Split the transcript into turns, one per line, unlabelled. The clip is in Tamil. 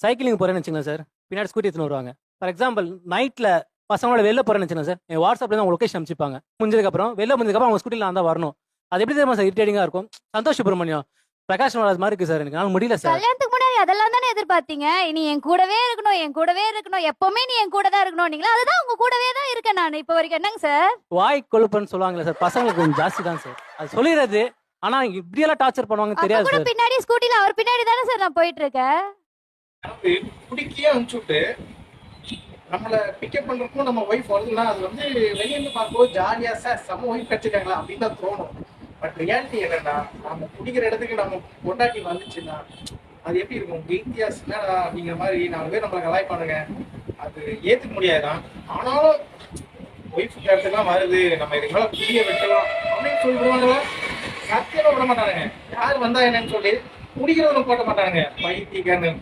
சைக்கிளிங் போறேன்னு வச்சுக்கோங்க சார், பின்னாடி ஸ்கூட்டி எடுத்துன்னு வருவாங்க. ஃபார் எக்ஸாம்பிள் நைட்ல பசங்களோட வெளில போறேன்னு வச்சுக்கோங்க சார், என் வாட்ஸ்அப்ல தான் அவங்க லொகேஷன் அனுப்பிச்சிப்பாங்க. முடிஞ்சதுக்கப்புறம் வெளில முடிஞ்சதுக்கப்புறம் அவங்க ஸ்கூட்டில நான் தான் வரணும். அது எப்படி தெரியுமா சார் இரிட்டேட்டிங்கா இருக்கும்? சந்தோஷ் சுப்ரமணியம், பிரகாஷ் ராஜ் மாதிரி இருக்கு சார். எனக்கு என்னால முடியல சார்.
கல்யாணத்துக்கு முன்னாடி அதெல்லாம் தானே எதிர்பார்த்தீங்க. நீ என் கூடவே இருக்கணும், என் கூடவே இருக்கணும், எப்பவுமே நீ என் கூட தான் இருக்கணும்னீங்களா? அதுதான் உங்க கூடவே தான் இருக்கேன் நான் இப்ப வரைக்கும். என்னங்க சார்?
வாய் கொழுப்புன்னு சொல்லுவாங்கல்ல சார், பசங்களுக்கு கொஞ்சம் ஜாஸ்தி தான் சார். அது சொல்லிடுறது. ஆனா இப்படியெல்லாம் டார்ச்சர் பண்ணுவாங்கன்னு
அப்ப
தெரியாது
கூட
சார்.
பின்னாடி ஸ்கூட்டில அவர் பின்னாடி தானே சார் நான் போயிட்டு இருக்கேன்.
நமக்கு பிடிக்கியே அனுப்பிச்சுட்டு நம்மளை பிக்கப் பண்றதுக்கும் நம்ம ஒய்ஃப் வருதுன்னா அது வந்து வெளியிருந்து பார்க்கும்போது ஜாலியா சார் செம்ம ஒய்ஃப் கிடைச்சிருக்காங்களா அப்படின்னு தான் தோணும். பட் ரியாலிட்டி என்னன்னா நம்ம பிடிக்கிற இடத்துக்கு நம்ம பொண்டாட்டி வந்துச்சுன்னா அது எப்படி இருக்கும்? கில்ட்டியாஸ்னா அப்படிங்கிற மாதிரி 4 பேர் நம்மளை கலாய்ப்பானுங்க. அது ஏத்துக்க முடியாதுதான். ஆனாலும் ஒய்ஃப் இடத்துக்குலாம் வருது, நம்ம இதுக்கு மேல புரிய வைக்கலாம் அப்படின்னு சொல்லிடுவாங்களா? சத்தியமா விட மாட்டானுங்க. யார் வந்தா என்னன்னு சொல்லி முடிக்கிறவங்க போட்ட மாட்டானுங்க பைத்தியக்காரனு.